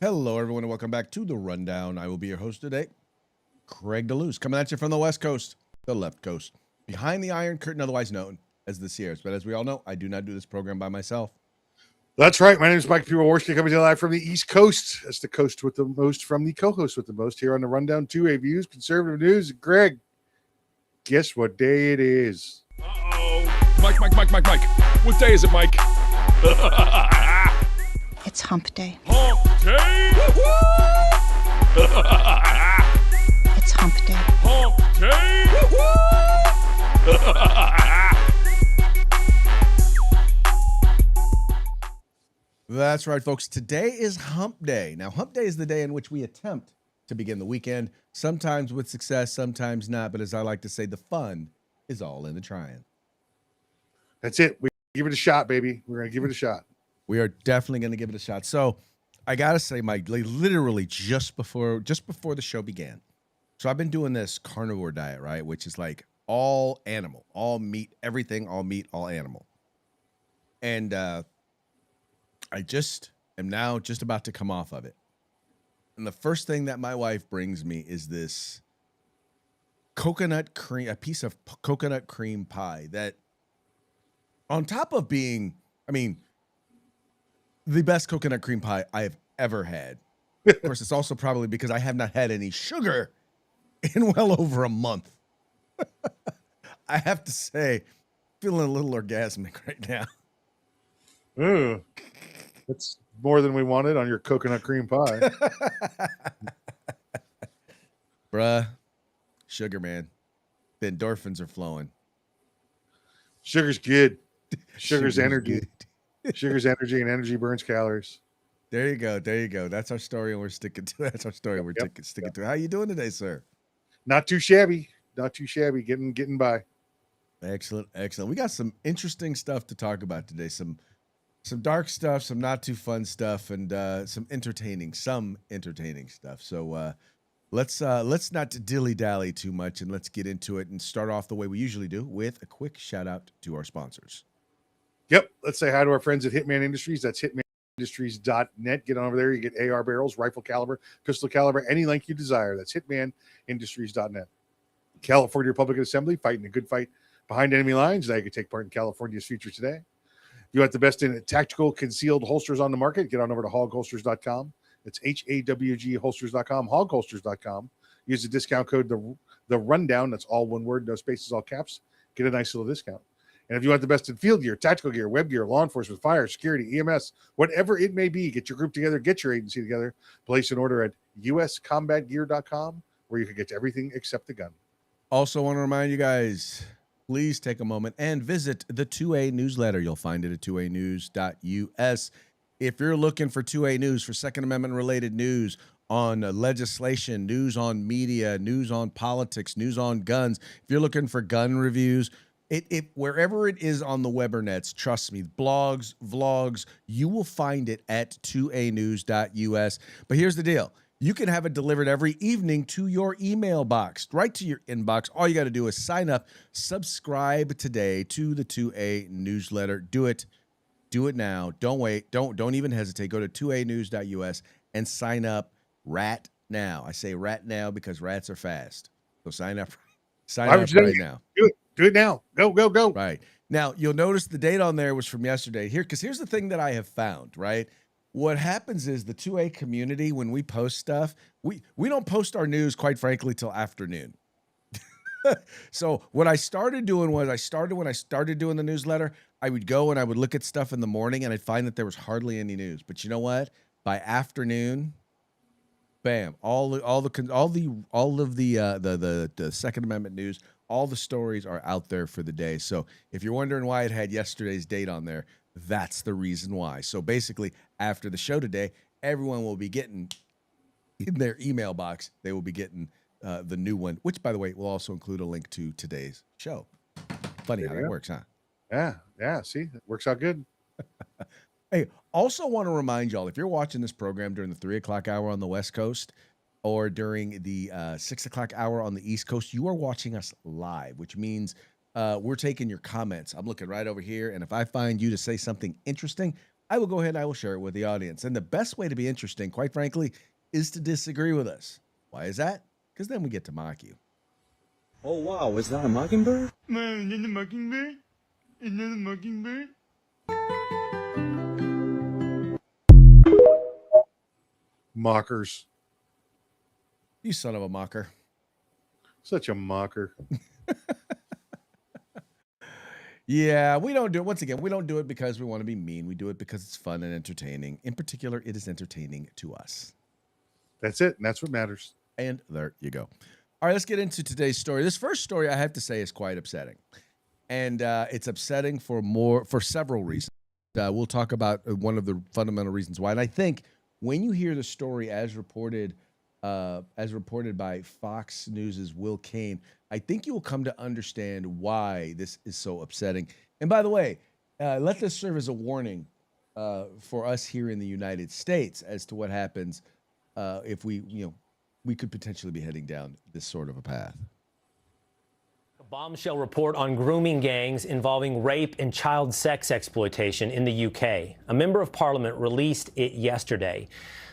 Hello, everyone, and welcome back to The Rundown. I will be your host today, Craig DeLuz, coming at you from the West Coast, the left coast, behind the Iron Curtain, otherwise known as the Sierras. But as we all know, I do not do this program by myself. That's right. My name is Mike Pewarski, coming to you live from the East Coast. That's the coast with the most from the co-host with the most here on The Rundown. 2A Views, Conservative News. Greg, guess what day it is? Uh-oh. Mike. What day is it, Mike? It's hump day. Hump day! It's hump day. Hump day! That's right, folks. Today is Hump Day. Now, Hump Day is the day in which we attempt to begin the weekend, sometimes with success, sometimes not. But as I like to say, the fun is all in the trying. That's it. We give it a shot, baby. We're going to give it a shot. We are definitely going to give it a shot. So I got to say, Mike, literally just before the show began. So I've been doing this carnivore diet, right? Which is like all animal, all meat, everything, all meat, all animal. And I just am now just about to come off of it. And the first thing that my wife brings me is this coconut cream, a piece of coconut cream pie that on top of being, the best coconut cream pie I have ever had. Of course, it's also probably because I have not had any sugar in well over a month. I have to say, feeling a little orgasmic right now. Ooh, that's more than we wanted on your coconut cream pie. Bruh, sugar, man. The endorphins are flowing. Sugar's good. Sugar's energy. Good. Sugar's energy, and energy burns calories. There you go. That's our story, and we're sticking to it. That's our story. We're sticking to it. How you doing today, sir? Not too shabby. Getting by. Excellent. We got some interesting stuff to talk about today. Some dark stuff, some not too fun stuff, and some entertaining stuff. So let's not dilly-dally too much, and let's get into it and start off the way we usually do with a quick shout out to our sponsors. Yep. Let's say hi to our friends at Hitman Industries. That's hitmanindustries.net. Get on over there. You get AR barrels, rifle caliber, pistol caliber, any length you desire. That's hitmanindustries.net. California Republican Assembly, fighting a good fight behind enemy lines. Now you can take part in California's future today. You want the best in tactical concealed holsters on the market? Get on over to hogholsters.com. It's HAWG holsters.com, hogholsters.com. Use the discount code the rundown. That's all one word, no spaces, all caps. Get a nice little discount. And if you want the best in field gear, tactical gear, web gear, law enforcement, fire, security, EMS, whatever it may be, get your group together, get your agency together, place an order at uscombatgear.com, where you can get everything except the gun. Also want to remind you guys, please take a moment and visit the 2A newsletter. You'll find it at 2anews.us. If you're looking for 2A news, for Second Amendment related news on legislation, news on media, news on politics, news on guns, if you're looking for gun reviews, it wherever it is on the Webernets, trust me, blogs, vlogs, you will find it at 2anews.us. But here's the deal. You can have it delivered every evening to your email box, right to your inbox. All you got to do is sign up, subscribe today to the 2A newsletter. Do it now. Don't wait. Don't even hesitate. Go to 2anews.us and sign up rat now. I say rat now because rats are fast. So sign up right now. Do it now. Go. Right. Now, you'll notice the date on there was from yesterday. Because here's the thing that I have found, right? What happens is the 2A community, when we post stuff, we don't post our news, quite frankly, till afternoon. So what I started doing was when I started doing the newsletter, I would go and I would look at stuff in the morning and I'd find that there was hardly any news. But you know what? By afternoon, bam, all of the Second Amendment news, all the stories are out there for the day. So if you're wondering why it had yesterday's date on there, that's the reason why. So basically, after the show today, everyone will be getting in their email box, they will be getting the new one, which, by the way, will also include a link to today's show. Funny how that works, huh? Yeah. See, it works out good. Hey, also want to remind y'all, if you're watching this program during the 3 o'clock hour on the West Coast or during the 6 o'clock hour on the East Coast, you are watching us live, which means we're taking your comments. I'm looking right over here, and if I find you to say something interesting, I will go ahead and I will share it with the audience. And the best way to be interesting, quite frankly, is to disagree with us. Why is that? Because then we get to mock you. Oh wow, is that a mockingbird? Man, is that a mockingbird? Is that a mockingbird? Mockers. You son of a mocker. Such a mocker. Yeah, we don't do it. Once again, we don't do it because we want to be mean. We do it because it's fun and entertaining. In particular, it is entertaining to us. That's it. And that's what matters. And there you go. All right, let's get into today's story. This first story, I have to say, is quite upsetting. And it's upsetting for several reasons. We'll talk about one of the fundamental reasons why. And I think when you hear the story as reported by Fox News's Will Cain, I think you will come to understand why this is so upsetting. And by the way, let this serve as a warning for us here in the United States as to what happens if we could potentially be heading down this sort of a path. A bombshell report on grooming gangs involving rape and child sex exploitation in the UK. A member of parliament released it yesterday.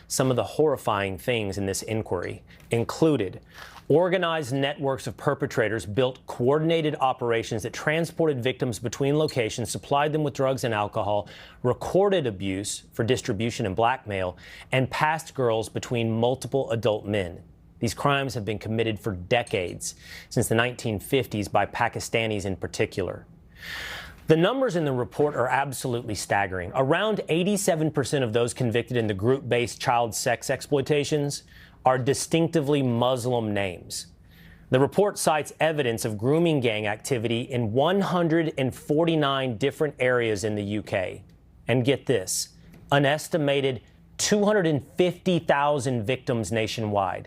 Some of the horrifying things in this inquiry included organized networks of perpetrators built coordinated operations that transported victims between locations, supplied them with drugs and alcohol, recorded abuse for distribution and blackmail, and passed girls between multiple adult men. These crimes have been committed for decades, since the 1950s, by Pakistanis in particular. The numbers in the report are absolutely staggering. Around 87% of those convicted in the group-based child sex exploitations are distinctively Muslim names. The report cites evidence of grooming gang activity in 149 different areas in the UK. And get this, an estimated 250,000 victims nationwide.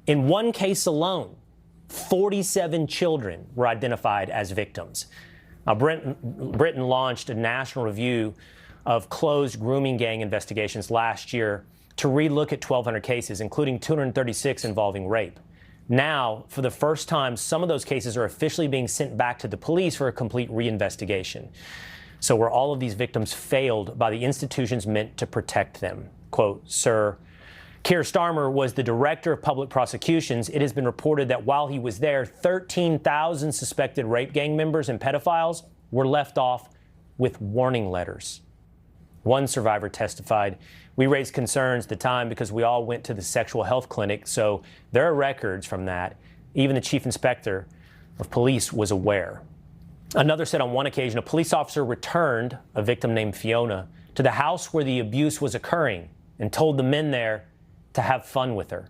In one case alone, 47 children were identified as victims. Britain launched a national review of closed grooming gang investigations last year to relook at 1,200 cases, including 236 involving rape. Now, for the first time, some of those cases are officially being sent back to the police for a complete reinvestigation. So where all of these victims failed by the institutions meant to protect them. Quote, Sir Keir Starmer was the director of public prosecutions. It has been reported that while he was there, 13,000 suspected rape gang members and pedophiles were left off with warning letters. One survivor testified, we raised concerns at the time because we all went to the sexual health clinic, so there are records from that. Even the chief inspector of police was aware. Another said on one occasion, a police officer returned a victim named Fiona to the house where the abuse was occurring and told the men there to have fun with her.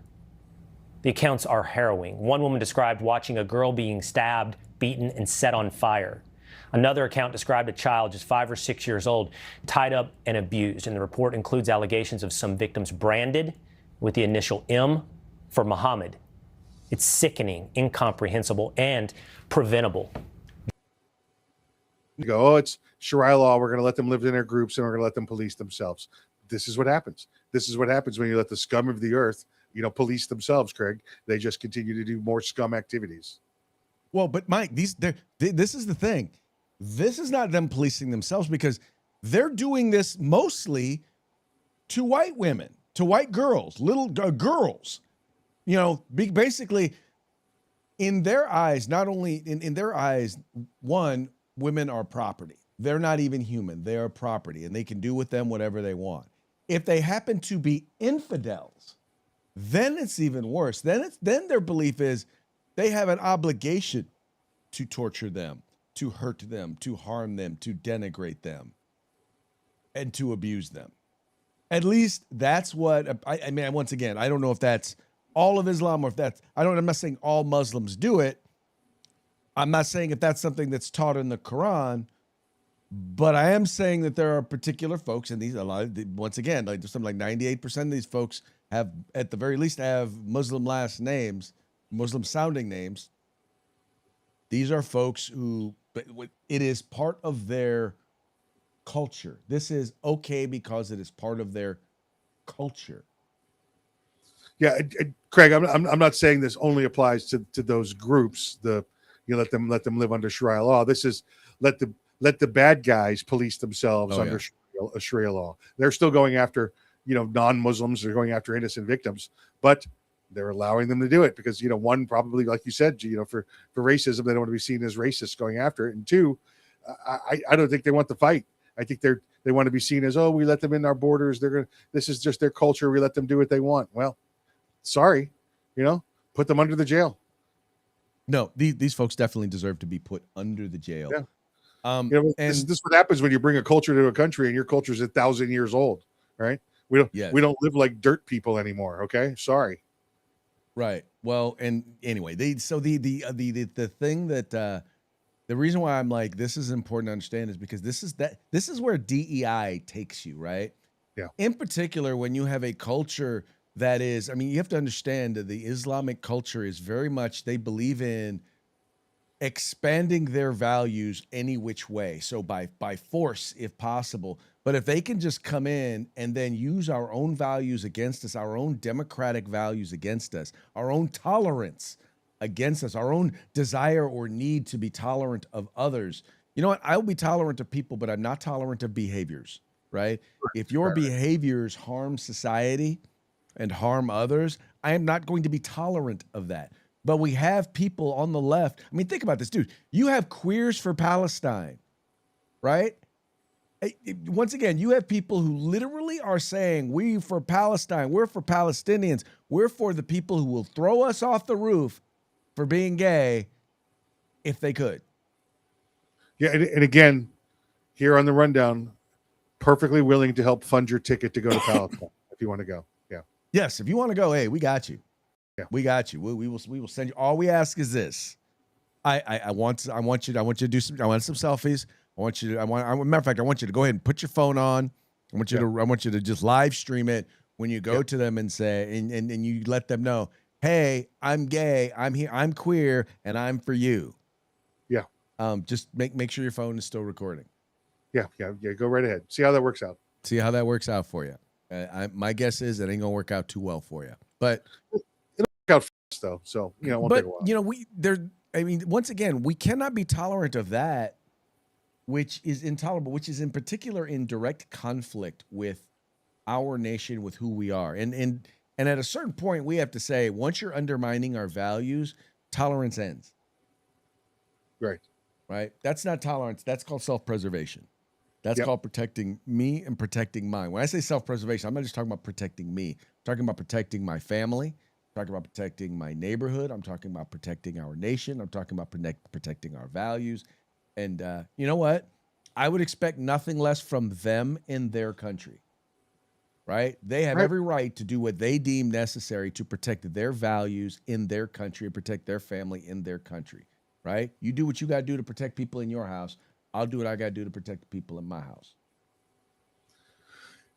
The accounts are harrowing. One woman described watching a girl being stabbed, beaten, and set on fire. Another account described a child just 5 or 6 years old, tied up and abused. And the report includes allegations of some victims branded with the initial M for Muhammad. It's sickening, incomprehensible, and preventable. You go, oh, it's Sharia law. We're going to let them live in their groups and we're going to let them police themselves. This is what happens. This is what happens when you let the scum of the earth, police themselves, Craig. They just continue to do more scum activities. Well, but Mike, this is the thing. This is not them policing themselves because they're doing this mostly to white women, to white girls, little girls. Basically, in their eyes, not only in their eyes, one, women are property. They're not even human. They are property, and they can do with them whatever they want. If they happen to be infidels, then it's even worse. Then their belief is they have an obligation to torture them, to hurt them, to harm them, to denigrate them, and to abuse them. At least that's what I mean. Once again, I don't know if that's all of Islam or if that's I'm not saying all Muslims do it. I'm not saying if that's something that's taught in the Quran. But I am saying that there are particular folks, and once again, something like 98% of these folks have, at the very least, have Muslim last names, Muslim sounding names. These are folks who, it is part of their culture. This is okay because it is part of their culture. Yeah, Craig, I'm not saying this only applies to those groups. Let them live under Sharia law. This is let the bad guys police themselves under Sharia a Sharia law. They're still going after, non-Muslims. They're going after innocent victims, but they're allowing them to do it because, one, probably like you said, for racism, they don't want to be seen as racist going after it. And two, I don't think they want the fight. I think they want to be seen as, oh, we let them in our borders. This is just their culture. We let them do what they want. Well, sorry, put them under the jail. No, these folks definitely deserve to be put under the jail. Yeah. And this is what happens when you bring a culture to a country and your culture is 1,000 years old, right? We don't live like dirt people anymore. Okay, sorry. Right. Well, and anyway, the thing that the reason why I'm like this is important to understand is because this is where DEI takes you, right? Yeah. In particular, when you have a culture that is, I mean, you have to understand that the Islamic culture is very much, they believe in expanding their values any which way. So by force, if possible. But if they can just come in and then use our own values against us, our own democratic values against us, our own tolerance against us, our own desire or need to be tolerant of others. You know what? I'll be tolerant of people, but I'm not tolerant of behaviors, right? If your behaviors harm society and harm others, I am not going to be tolerant of that. But we have people on the left. I mean, think about this, dude. You have Queers for Palestine, right? Once again, you have people who literally are saying, we for Palestine, we're for Palestinians, we're for the people who will throw us off the roof for being gay if they could. Yeah, and again, here on the rundown, perfectly willing to help fund your ticket to go to Palestine if you want to go. Yeah. Yes, if you want to go, hey, we got you. Yeah. We got you. We will send you. All we ask is this. I want you to do some. I want some selfies. Matter of fact, I want you to go ahead and put your phone on. I want you to just live stream it when you go to them and say, and you let them know, hey, I'm gay, I'm here, I'm queer, and I'm for you. Yeah. Just make sure your phone is still recording. Yeah. Go right ahead. See how that works out. See how that works out for you. My guess is it ain't gonna work out too well for you, but it'll work out fast though. So it won't take a while. I mean, once again, we cannot be tolerant of that, which is intolerable, which is in particular in direct conflict with our nation, with who we are. And at a certain point, we have to say, once you're undermining our values, tolerance ends. Right? That's not tolerance. That's called self-preservation. That's called protecting me and protecting mine. When I say self-preservation, I'm not just talking about protecting me. I'm talking about protecting my family. I'm talking about protecting my neighborhood. I'm talking about protecting our nation. I'm talking about protecting our values. And you know what? I would expect nothing less from them in their country, right? They have every right to do what they deem necessary to protect their values in their country and protect their family in their country, right? You do what you got to do to protect people in your house. I'll do what I got to do to protect the people in my house.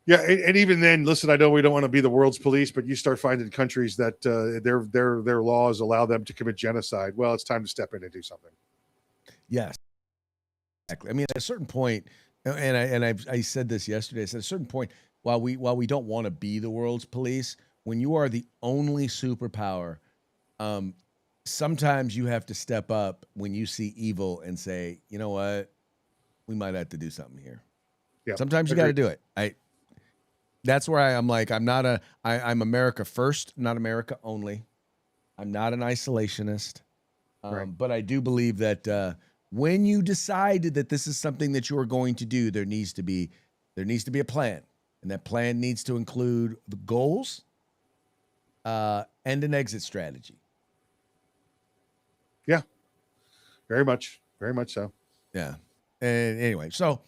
Yeah, and even then, listen, I know we don't want to be the world's police, but you start finding countries that their laws allow them to commit genocide. Well, it's time to step in and do something. Yes. Exactly. I mean, at a certain point, and I said this yesterday. I said at a certain point, while we don't want to be the world's police, when you are the only superpower, sometimes you have to step up when you see evil and say, you know what, we might have to do something here. Yeah. Sometimes you got to do it. That's where I'm like, I'm America first, not America only. I'm not an isolationist, but I do believe that. When you decided that this is something that you are going to do, there needs to be a plan, and that plan needs to include the goals and an exit strategy. Yeah, very much so. Yeah, and anyway, so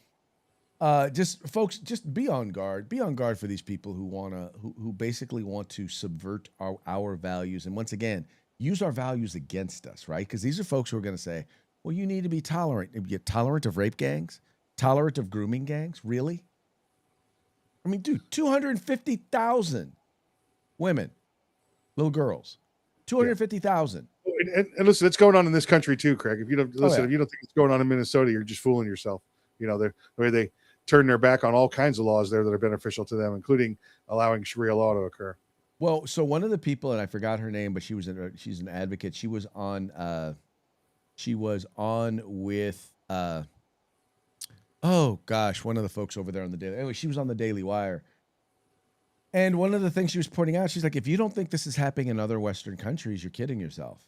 just folks, just be on guard. Be on guard for these people who basically want to subvert our values, and once again, use our values against us, right? Because these are folks who are going to say, well, you need to be tolerant. You're tolerant of rape gangs, tolerant of grooming gangs. Really? I mean, dude, 250,000 women, little girls, 250,000. And listen, it's going on in this country too, Craig. If you don't listen, if you don't think it's going on in Minnesota, you're just fooling yourself. The way they turn their back on all kinds of laws there that are beneficial to them, including allowing Sharia law to occur. Well, so one of the people, and I forgot her name, but she's an advocate. She was on with Oh gosh, one of the folks over there on the Daily. Anyway, she was on the Daily Wire, and one of the things she was pointing out, she's like, if you don't think this is happening in other Western countries, you're kidding yourself.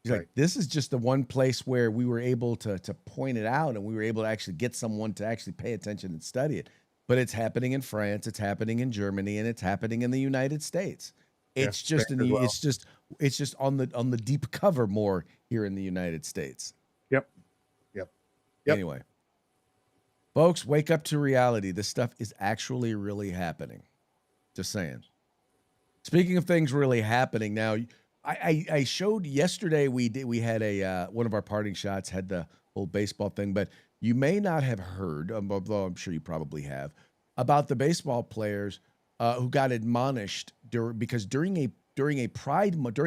She's Right. like, this is just the one place where we were able to point it out, and we were able to actually get someone to actually pay attention and study it. But it's happening in France, it's happening in Germany, and it's happening in the United States. Yeah, It's just Spain as well. it's just on the deep cover more here in the United States. Yep. Yep. Anyway, folks, wake up to reality. This stuff is actually really happening. Just saying. Speaking of things really happening, now I showed yesterday we had a one of our parting shots had the whole baseball thing, but you may not have heard, although I'm sure you probably have, about the baseball players who got admonished because during a Pride Month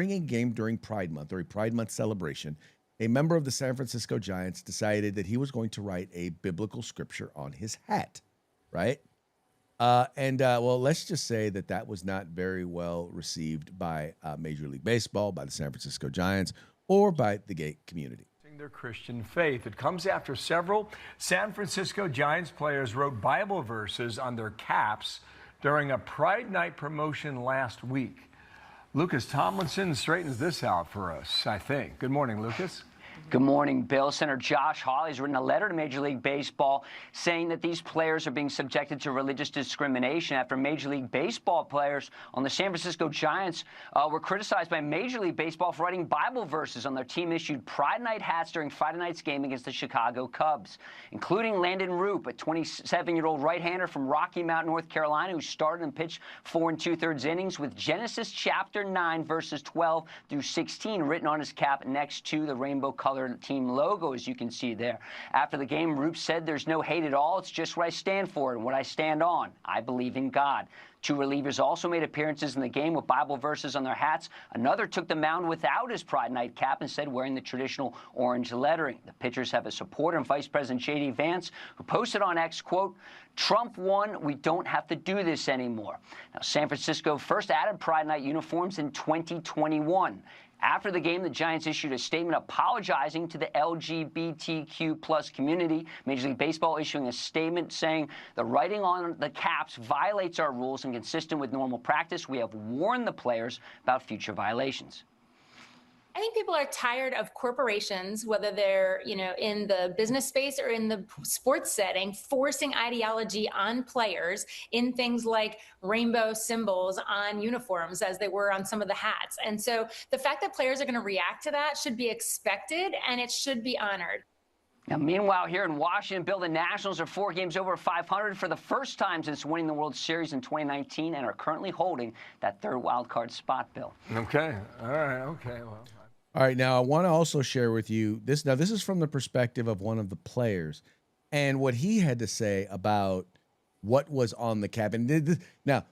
celebration, a member of the San Francisco Giants decided that he was going to write a biblical scripture on his hat, right? Well, let's just say that was not very well received by Major League Baseball, by the San Francisco Giants, or by the gay community. Their Christian faith. It comes after several San Francisco Giants players wrote Bible verses on their caps during a Pride Night promotion last week. Lucas Tomlinson straightens this out for us, I think. Good morning, Lucas. Good morning, Bill. Senator Josh Hawley has written a letter to Major League Baseball saying that these players are being subjected to religious discrimination after Major League Baseball players on the San Francisco Giants were criticized by Major League Baseball for writing Bible verses on their team-issued Pride Night hats during Friday night's game against the Chicago Cubs, including Landon Roop, a 27-year-old right-hander from Rocky Mount, North Carolina, who started and pitched 4 2/3 innings with Genesis chapter 9, verses 12 through 16 written on his cap next to the rainbow color team logo, as you can see there. After the game, Roop said, "There's no hate at all. It's just what I stand for and what I stand on. I believe in God." 2 relievers also made appearances in the game with Bible verses on their hats. Another took the mound without his Pride Night cap, instead wearing the traditional orange lettering. The pitchers have a supporter in Vice President J.D. Vance, who posted on X, quote, "Trump won. We don't have to do this anymore." Now, San Francisco first added Pride Night uniforms in 2021. After the game, the Giants issued a statement apologizing to the LGBTQ plus community. Major League Baseball issuing a statement saying the writing on the caps violates our rules and consistent with normal practice. We have warned the players about future violations. I think people are tired of corporations, whether they're, in the business space or in the sports setting, forcing ideology on players in things like rainbow symbols on uniforms, as they were on some of the hats. And so the fact that players are going to react to that should be expected, and it should be honored. Now, meanwhile, here in Washington, Bill, the Nationals are 4 games over 500 for the first time since winning the World Series in 2019 and are currently holding that third wild card spot, Bill. Okay. All right. Okay. Well. All right, now I want to also share with you this. Now, this is from the perspective of one of the players and what he had to say about what was on the cap. And now,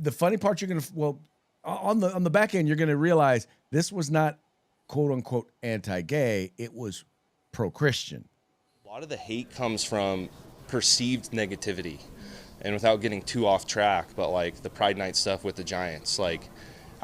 the funny part, you're going to, on the back end, you're going to realize this was not quote unquote anti-gay. It was pro-Christian. A lot of the hate comes from perceived negativity, and without getting too off track, but like the Pride Night stuff with the Giants, like,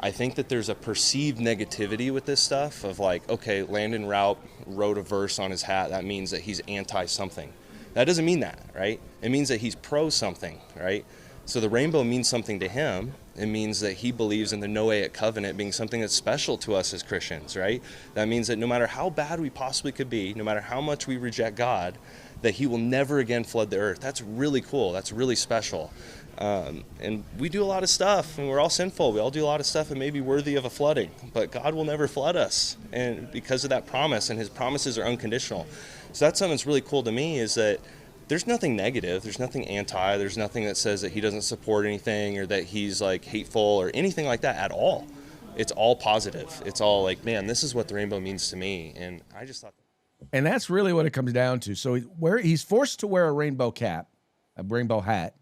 I think that there's a perceived negativity with this stuff of like, okay, Landon Roup wrote a verse on his hat. That means that he's anti-something. That doesn't mean that, right? It means that he's pro-something, right? So the rainbow means something to him. It means that he believes in the Noahic covenant being something that's special to us as Christians, right? That means that no matter how bad we possibly could be, no matter how much we reject God, that he will never again flood the earth. That's really cool. That's really special. And we do a lot of stuff, and we're all sinful. We all do a lot of stuff that may be worthy of a flooding, but God will never flood us, and because of that promise, and his promises are unconditional. So that's something that's really cool to me, is that there's nothing negative, there's nothing anti, there's nothing that says that he doesn't support anything or that he's like hateful or anything like that at all. It's all positive. It's all like, man, this is what the rainbow means to me, and I just thought. And that's really what it comes down to. So he's forced to wear a rainbow cap, a rainbow hat.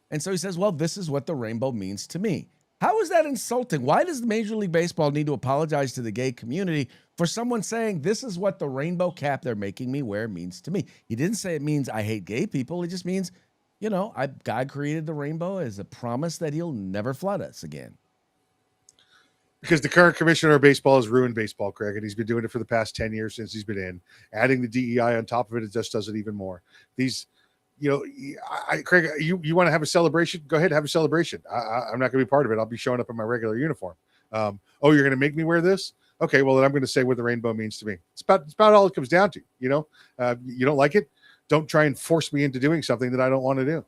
And so he says, well, this is what the rainbow means to me. How is that insulting? Why does Major League Baseball need to apologize to the gay community for someone saying this is what the rainbow cap they're making me wear means to me? He didn't say it means I hate gay people. It just means, God created the rainbow as a promise that he'll never flood us again. Because the current commissioner of baseball has ruined baseball, Craig, and he's been doing it for the past 10 years since he's been in. Adding the DEI on top of it just does it even more. Craig, you want to have a celebration? Go ahead, have a celebration. I'm not going to be part of it. I'll be showing up in my regular uniform. Oh, you're going to make me wear this? Okay, well then I'm going to say what the rainbow means to me. It's about all it comes down to. You don't like it? Don't try and force me into doing something that I don't want to do.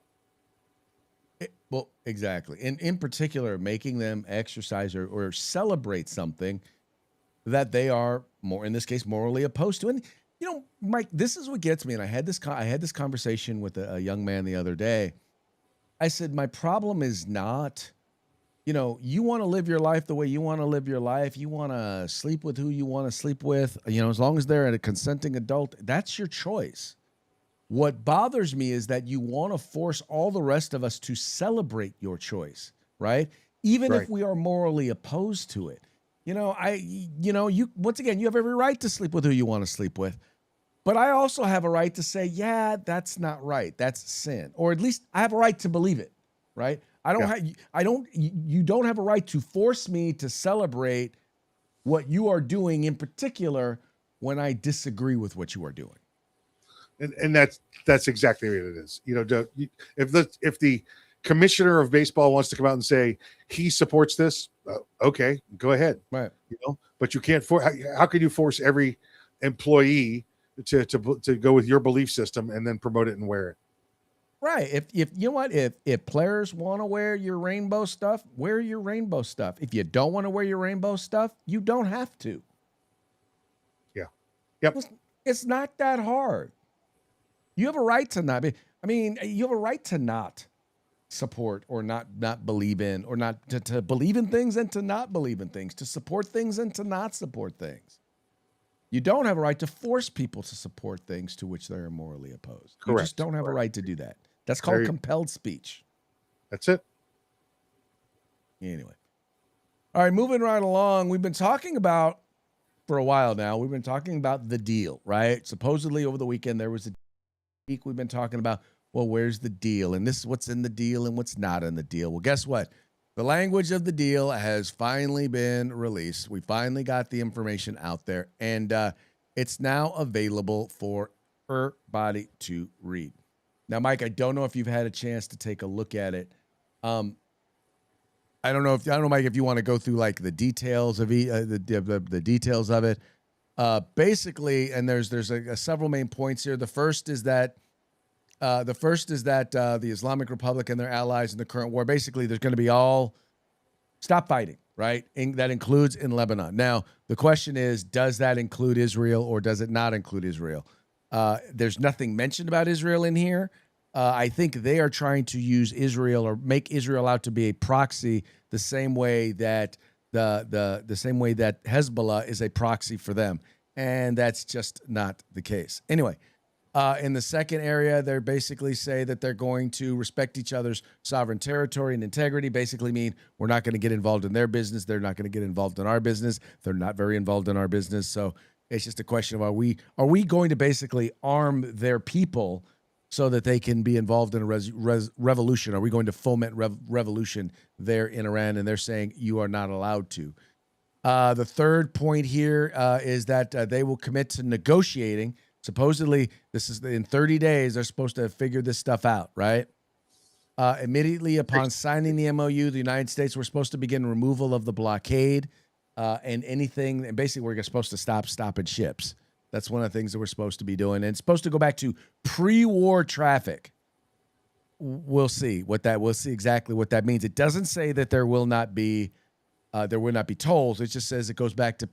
Well, exactly. And in particular, making them exercise or celebrate something that they are more, in this case, morally opposed to. And Mike, this is what gets me. And I had this conversation with a young man the other day. I said, my problem is not, you want to live your life the way you want to live your life. You want to sleep with who you want to sleep with. As long as they're a consenting adult, that's your choice. What bothers me is that you want to force all the rest of us to celebrate your choice, right? Even if we are morally opposed to it. Once again, you have every right to sleep with who you want to sleep with. But I also have a right to say, yeah, that's not right. That's sin. Or at least I have a right to believe it, right? You don't have a right to force me to celebrate what you are doing, in particular when I disagree with what you are doing. And that's exactly what it is. If the commissioner of baseball wants to come out and say he supports this, okay, go ahead. Right. But you can't how can you force every employee to go with your belief system and then promote it and wear it? Right. If players want to wear your rainbow stuff, wear your rainbow stuff. If you don't want to wear your rainbow stuff, you don't have to. Yeah. Yep. It's not that hard. You have a right to not be. You have a right to not support or not believe in, or not to believe in things and to not believe in things, to support things and to not support things. You don't have a right to force people to support things to which they're morally opposed. Correct. You just don't have a right to do that. That's called compelled speech. That's it. Anyway. All right, moving right along. We've been talking about, for a while now, we've been talking about the deal, right? Supposedly over the weekend, there was a week we've been talking about, well, where's the deal? And this is what's in the deal and what's not in the deal. Well, guess what? The language of the deal has finally been released. We finally got the information out there, and it's now available for everybody to read. Now, Mike, I don't know if you've had a chance to take a look at it. I don't know, Mike, if you want to go through like the details of the details of it. Basically, and there's several main points here. The first is that the Islamic Republic and their allies in the current war, basically, there's going to be all stop fighting, right? And that includes in Lebanon. Now, the question is, does that include Israel or does it not include Israel? There's nothing mentioned about Israel in here. I think they are trying to use Israel or make Israel out to be a proxy, the same way that the same way that Hezbollah is a proxy for them, and that's just not the case. Anyway, in the second area, they basically say that they're going to respect each other's sovereign territory and integrity. Basically, mean we're not going to get involved in their business. They're not going to get involved in our business. They're not very involved in our business. So it's just a question of are we going to basically arm their people so that they can be involved in a revolution? Are we going to foment revolution there in Iran? And they're saying you are not allowed to. The third point here is that they will commit to negotiating. Supposedly, this is in 30 days. They're supposed to figure this stuff out, right? Immediately upon signing the MOU, the United States were supposed to begin removal of the blockade and anything. And basically, we're supposed to stop stopping ships. That's one of the things that we're supposed to be doing. And it's supposed to go back to pre-war traffic. We'll see exactly what that means. It doesn't say that there will not be tolls. It just says it goes back to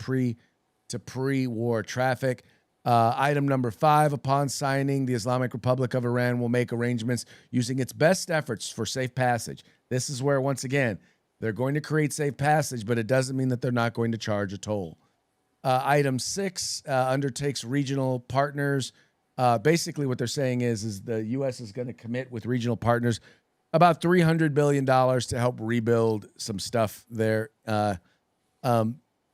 pre-war traffic. Item number 5, upon signing, the Islamic Republic of Iran will make arrangements using its best efforts for safe passage. This is where, once again, they're going to create safe passage, but it doesn't mean that they're not going to charge a toll. Item 6 undertakes regional partners. Basically, what they're saying is the U.S. is going to commit with regional partners about $300 billion to help rebuild some stuff there.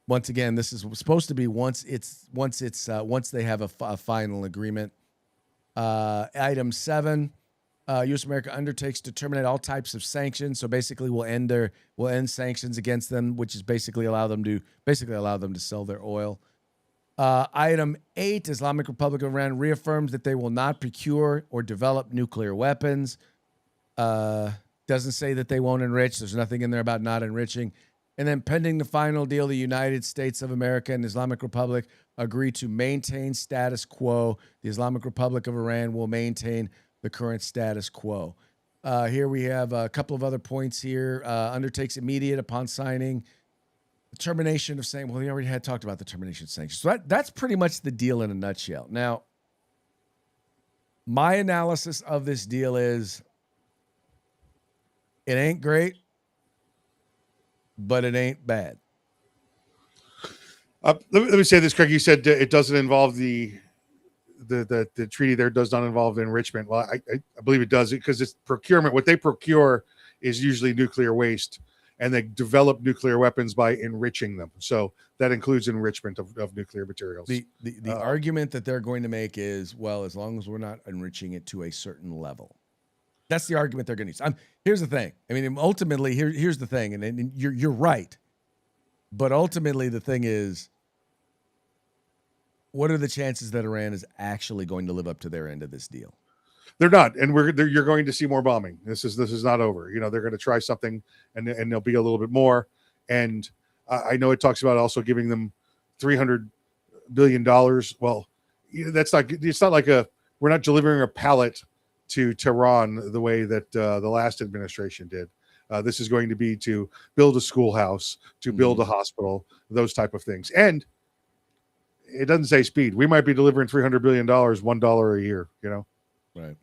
Once again, this is supposed to be once they have a final agreement. Item 7, U.S. America undertakes to terminate all types of sanctions. So basically, we'll end sanctions against them, which is basically allow them to sell their oil. Item 8, Islamic Republic of Iran reaffirms that they will not procure or develop nuclear weapons. Doesn't say that they won't enrich. There's nothing in there about not enriching. And then pending the final deal, the United States of America and Islamic Republic agree to maintain status quo. The Islamic Republic of Iran will maintain the current status quo. Here we have a couple of other points here. Undertakes immediate upon signing the termination of sanctions. Well, we already had talked about the termination of sanctions. So that's pretty much the deal in a nutshell. Now, my analysis of this deal is it ain't great, but it ain't bad. Let me say this, Craig. You said it doesn't involve the treaty there does not involve enrichment. Well, I believe it does because it's procurement. What they procure is usually nuclear waste, and they develop nuclear weapons by enriching them. So that includes enrichment of nuclear materials. The argument that they're going to make is, well, as long as we're not enriching it to a certain level. That's the argument they're going to use. Here's the thing. I mean, ultimately, here's the thing, and you're right. But ultimately, the thing is, what are the chances that Iran is actually going to live up to their end of this deal? They're not, and you're going to see more bombing. This is not over. You know, they're going to try something, and there'll be a little bit more. And I know it talks about also giving them $300 billion. Well, that's not. It's not like we're not delivering a pallet to Tehran the way that the last administration did. This is going to be to build a schoolhouse, to build a hospital, those type of things. And it doesn't say speed. We might be delivering $300 billion, $1 a year, you know? Right.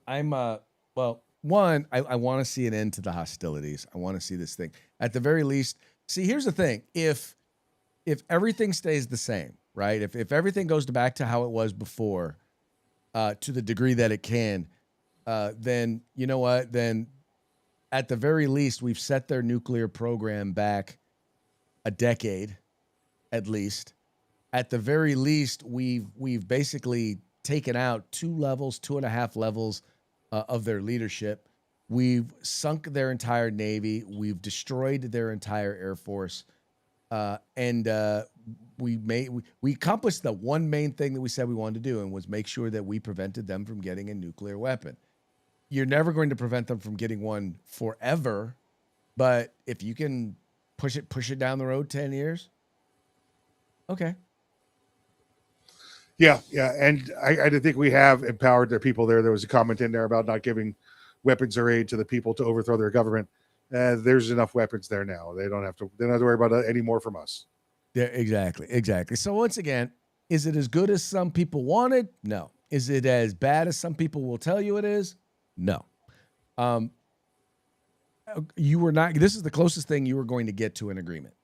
I'm, well, one, I want to see an end to the hostilities. I want to see this thing. At the very least, see, here's the thing. If everything stays the same, right? If everything goes back to how it was before, to the degree that it can, then you know what? Then at the very least, we've set their nuclear program back a decade, at least. At the very least, we've basically taken out 2.5 levels of their leadership. We've sunk their entire Navy. We've destroyed their entire Air Force. And we accomplished the one main thing that we said we wanted to do, and was make sure that we prevented them from getting a nuclear weapon. You're never going to prevent them from getting one forever, but if you can push it down the road 10 years, okay. Yeah, and I think we have empowered their people there. There was a comment in there about not giving weapons or aid to the people to overthrow their government. There's enough weapons there now. They don't have to worry about it any more from us. Yeah, exactly. So once again, is it as good as some people wanted? No. Is it as bad as some people will tell you it is? No. You were not. This is the closest thing you were going to get to an agreement.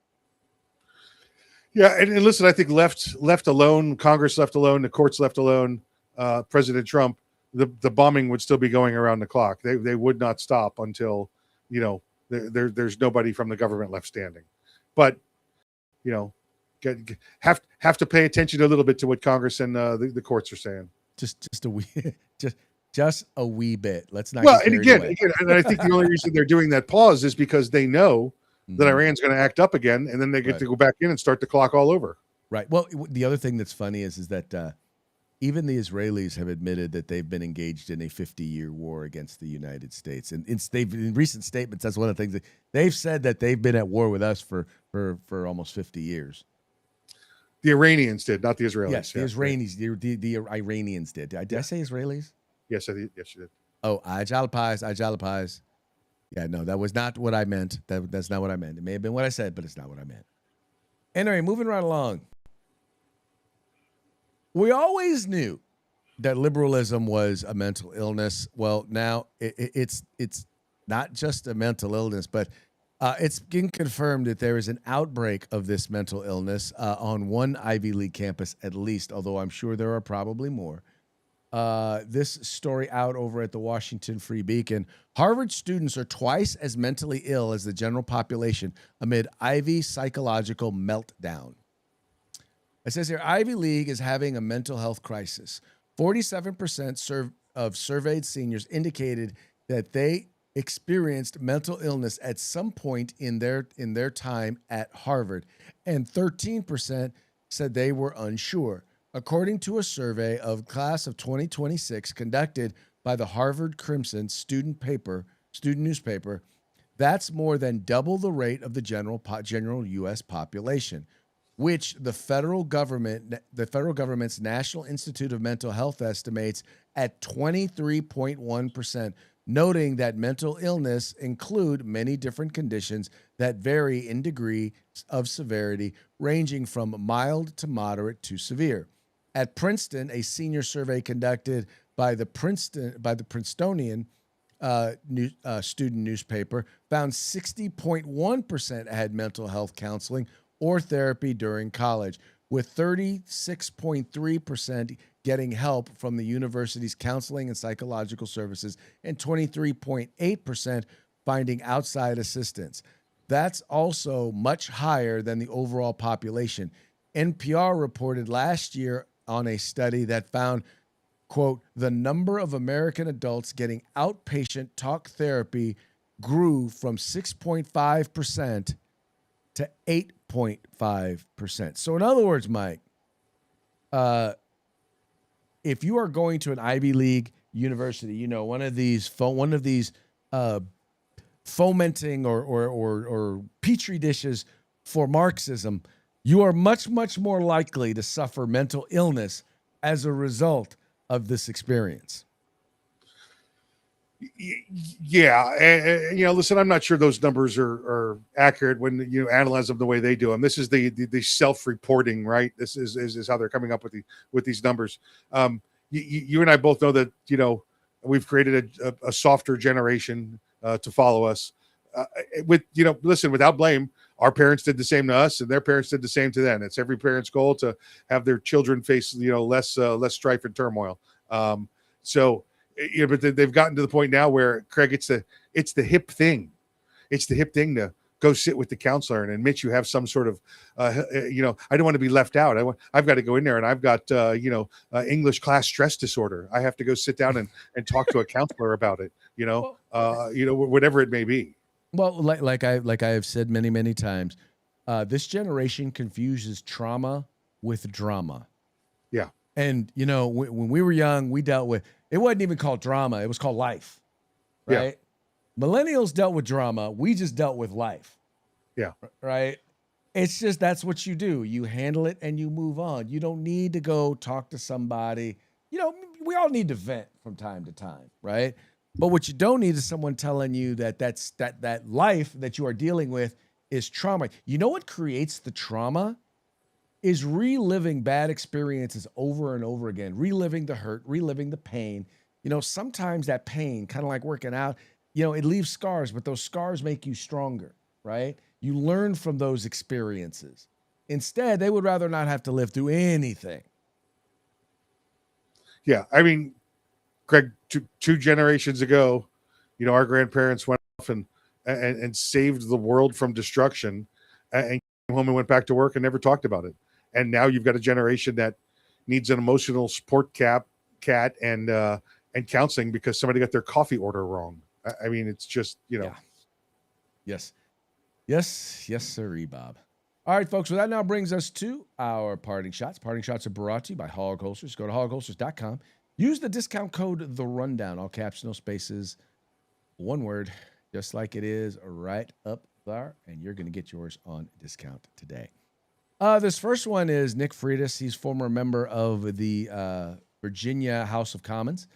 Yeah, and listen, I think left alone, Congress left alone, the courts left alone, President Trump, the bombing would still be going around the clock. They would not stop until, you know, there's nobody from the government left standing. But, you know, have to pay attention a little bit to what Congress and the courts are saying. Just a wee, just a wee bit. Let's not. Well, and again, and I think the only reason they're doing that pause is because they know that Iran's going to act up again, and then they get to go back in and start the clock all over. Right. Well, the other thing that's funny is that even the Israelis have admitted that they've been engaged in a 50-year war against the United States, and they've in recent statements. That's one of the things that they've said, that they've been at war with us for almost 50 years. The Iranians did, not the Israelis. Yes, the Israelis. The Iranians did. Did I say Israelis? Yes, yes, you did. Oh, I apologize. Yeah, no, that was not what I meant. That's not what I meant. It may have been what I said, but it's not what I meant. Anyway, moving right along. We always knew that liberalism was a mental illness. Well, now it's not just a mental illness, but it's been confirmed that there is an outbreak of this mental illness on one Ivy League campus at least, although I'm sure there are probably more. This story out over at the Washington Free Beacon. Harvard students are twice as mentally ill as the general population amid Ivy psychological meltdown. It says here, Ivy League is having a mental health crisis. 47% of surveyed seniors indicated that they experienced mental illness at some point in their time at Harvard, and 13% said they were unsure. According to a survey of class of 2026 conducted by the Harvard Crimson student newspaper, that's more than double the rate of the general U.S. population, which the federal government's National Institute of Mental Health estimates at 23.1%, noting that mental illness include many different conditions that vary in degree of severity, ranging from mild to moderate to severe. At Princeton, a senior survey conducted by the Princetonian student newspaper found 60.1% had mental health counseling or therapy during college, with 36.3% getting help from the university's counseling and psychological services and 23.8% finding outside assistance. That's also much higher than the overall population. NPR reported last year on a study that found, quote, the number of American adults getting outpatient talk therapy grew from 6.5% to 8.5%. So in other words, Mike, if you are going to an Ivy League university, one of these fomenting or petri dishes for Marxism, you are much, much more likely to suffer mental illness as a result of this experience. Yeah, and listen, I'm not sure those numbers are accurate when you analyze them the way they do them. This is the self-reporting, right? This is how they're coming up with these numbers. You and I both know that we've created a softer generation to follow us. Listen, without blame, our parents did the same to us, and their parents did the same to them. It's every parent's goal to have their children face less strife and turmoil. But they've gotten to the point now where, Craig, it's the hip thing. It's the hip thing to go sit with the counselor and admit you have some sort of, I don't want to be left out. I've got to go in there and I've got, English class stress disorder. I have to go sit down and talk to a counselor about it, whatever it may be. Well, like I have said many, many times, this generation confuses trauma with drama. Yeah. And, when we were young, we dealt with, it wasn't even called drama. It was called life, right? Yeah. Millennials dealt with drama. We just dealt with life. Yeah. Right? It's just, that's what you do. You handle it and you move on. You don't need to go talk to somebody. We all need to vent from time to time, right? But what you don't need is someone telling you that life that you are dealing with is trauma. You know what creates the trauma? Is reliving bad experiences over and over again, reliving the hurt, reliving the pain. Sometimes that pain, kind of like working out, it leaves scars, but those scars make you stronger, right? You learn from those experiences. Instead, they would rather not have to live through anything. Yeah. I mean, Craig, two generations ago, our grandparents went off and saved the world from destruction and came home and went back to work and never talked about it. And now you've got a generation that needs an emotional support cat and counseling because somebody got their coffee order wrong. I mean, it's just, Yeah. Yes, sirree, Bob. All right, folks. Well, that now brings us to our parting shots. Parting shots are brought to you by Hog Holsters. Go to hogholsters.com. Use the discount code The Rundown, all caps, no spaces, one word, just like it is right up there, and you're going to get yours on discount today. This first one is Nick Freitas. He's former member of the Virginia House of Commons.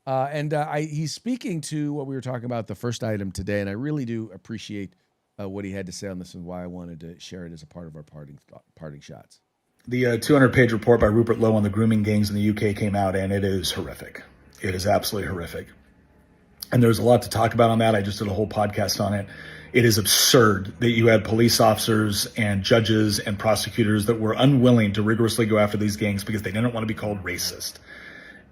He's speaking to what we were talking about, the first item today, and I really do appreciate what he had to say on this and why I wanted to share it as a part of our parting shots. The 200-page report by Rupert Lowe on the grooming gangs in the UK came out, and it is horrific. It is absolutely horrific. And there's a lot to talk about on that. I just did a whole podcast on it. It is absurd that you had police officers and judges and prosecutors that were unwilling to rigorously go after these gangs because they didn't want to be called racist.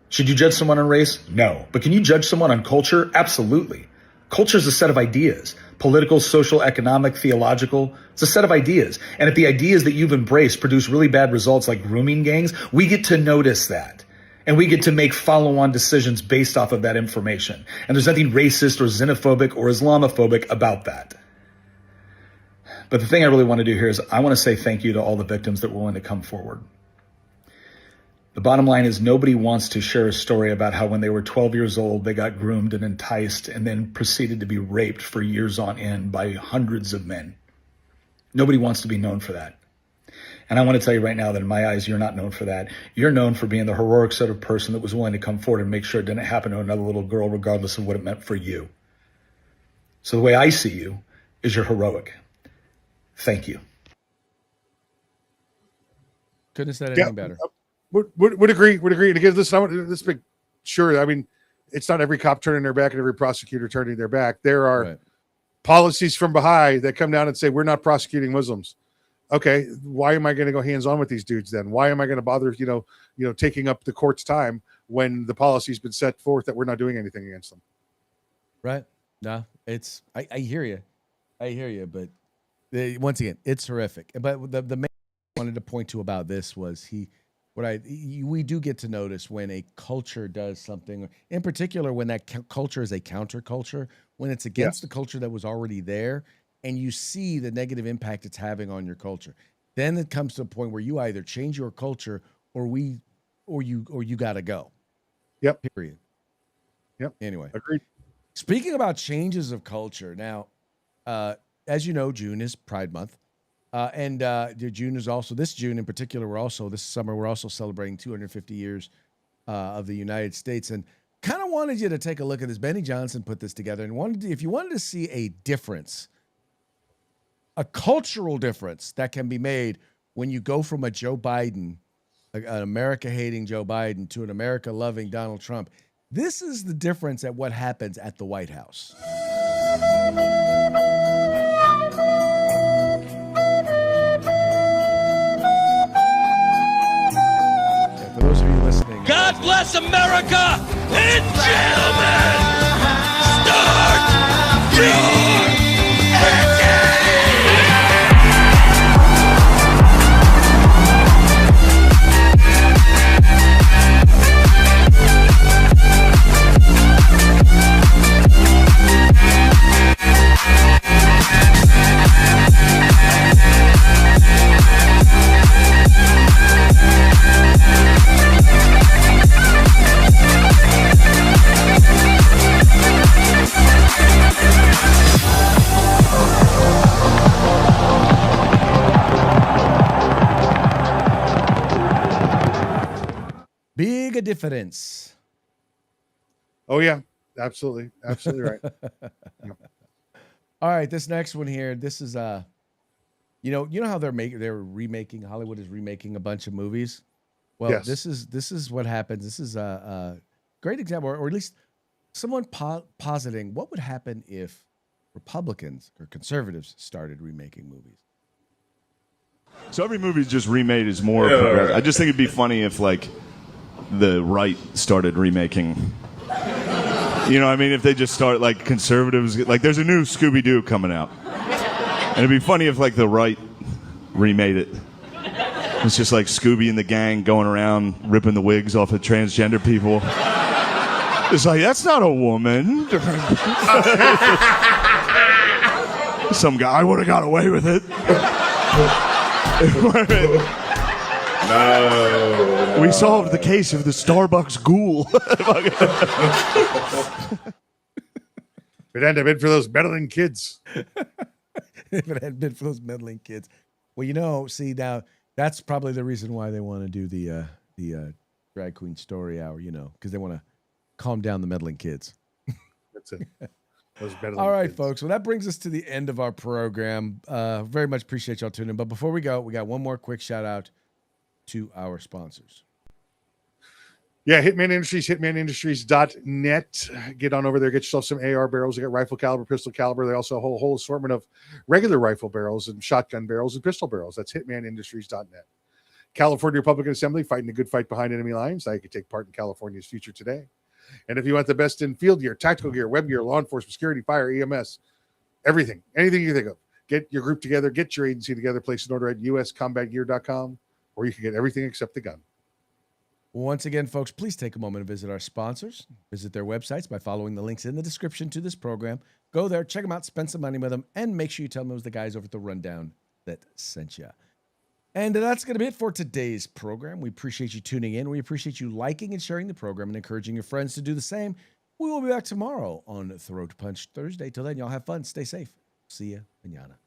Should you judge someone on race? No. But can you judge someone on culture? Absolutely. Culture is a set of ideas. Political, social, economic, theological. It's a set of ideas. And if the ideas that you've embraced produce really bad results like grooming gangs, we get to notice that. And we get to make follow-on decisions based off of that information. And there's nothing racist or xenophobic or Islamophobic about that. But the thing I really want to do here is I want to say thank you to all the victims that were willing to come forward. The bottom line is nobody wants to share a story about how when they were 12 years old, they got groomed and enticed and then proceeded to be raped for years on end by hundreds of men. Nobody wants to be known for that. And I want to tell you right now that in my eyes, you're not known for that. You're known for being the heroic sort of person that was willing to come forward and make sure it didn't happen to another little girl, regardless of what it meant for you. So the way I see you is you're heroic. Thank you. Couldn't have said anything better. Would agree. Would agree. And again, listen, I want this big. Sure, I mean, it's not every cop turning their back and every prosecutor turning their back. There are policies from Baha'i that come down and say we're not prosecuting Muslims. Okay, why am I going to go hands on with these dudes then? Why am I going to bother, taking up the court's time when the policy's been set forth that we're not doing anything against them? Right. No, it's I hear you. I hear you, but once again, it's horrific. But the main thing I wanted to point to about this was we do get to notice when a culture does something, in particular when that culture is a counterculture, when it's against the culture that was already there, and you see the negative impact it's having on your culture. Then it comes to a point where you either change your culture or you got to go. Yep. Period. Yep. Anyway. Agreed. Speaking about changes of culture, now, as you know, June is Pride Month. And June is also, this June in particular, this summer, we're also celebrating 250 years of the United States. And kind of wanted you to take a look at this. Benny Johnson put this together and if you wanted to see a difference, a cultural difference that can be made when you go from a Joe Biden, an America-hating Joe Biden, to an America-loving Donald Trump. This is the difference at what happens at the White House. For those of you listening, God bless America and gentlemen, start your big difference. Oh yeah, absolutely right. Yeah. All right, this next one here. This is you know how they're remaking, Hollywood is remaking a bunch of movies. Well, Yes. this is what happens. This is a great example, or at least someone positing what would happen if Republicans or conservatives started remaking movies. So every movie just remade is more progressive. I just think it'd be funny if like the right started remaking. You know what I mean? If they just start like conservatives, like there's a new Scooby-Doo coming out. And it'd be funny if like the right remade it. It's just like Scooby and the gang going around ripping the wigs off of transgender people. It's like, that's not a woman. Some guy would have got away with it. No. We solved the case of the Starbucks ghoul. It hadn't been for those meddling kids. If it hadn't been for those meddling kids. Well, see now that's probably the reason why they want to do the drag queen story hour, because they want to calm down the meddling kids. That's it. Those meddling All right, kids. folks. Well, that brings us to the end of our program. Very much appreciate y'all tuning in. But before we go, we got one more quick shout out to our sponsors. Yeah, Hitman Industries, hitmanindustries.net. Get on over there, get yourself some AR barrels. They got rifle caliber, pistol caliber. They also have a whole assortment of regular rifle barrels and shotgun barrels and pistol barrels. That's hitmanindustries.net. California Republican Assembly, fighting a good fight behind enemy lines. Now you can take part in California's future today. And if you want the best in field gear, tactical gear, web gear, law enforcement, security, fire, EMS, everything, anything you think of, get your group together, get your agency together, place an order at uscombatgear.com, or you can get everything except the gun. Once again, folks, please take a moment and visit our sponsors. Visit their websites by following the links in the description to this program. Go there, check them out, spend some money with them, and make sure you tell them it was the guys over at the Rundown that sent you. And that's going to be it for today's program. We appreciate you tuning in. We appreciate you liking and sharing the program and encouraging your friends to do the same. We will be back tomorrow on Throat Punch Thursday. Till then, y'all have fun. Stay safe. See ya, manana.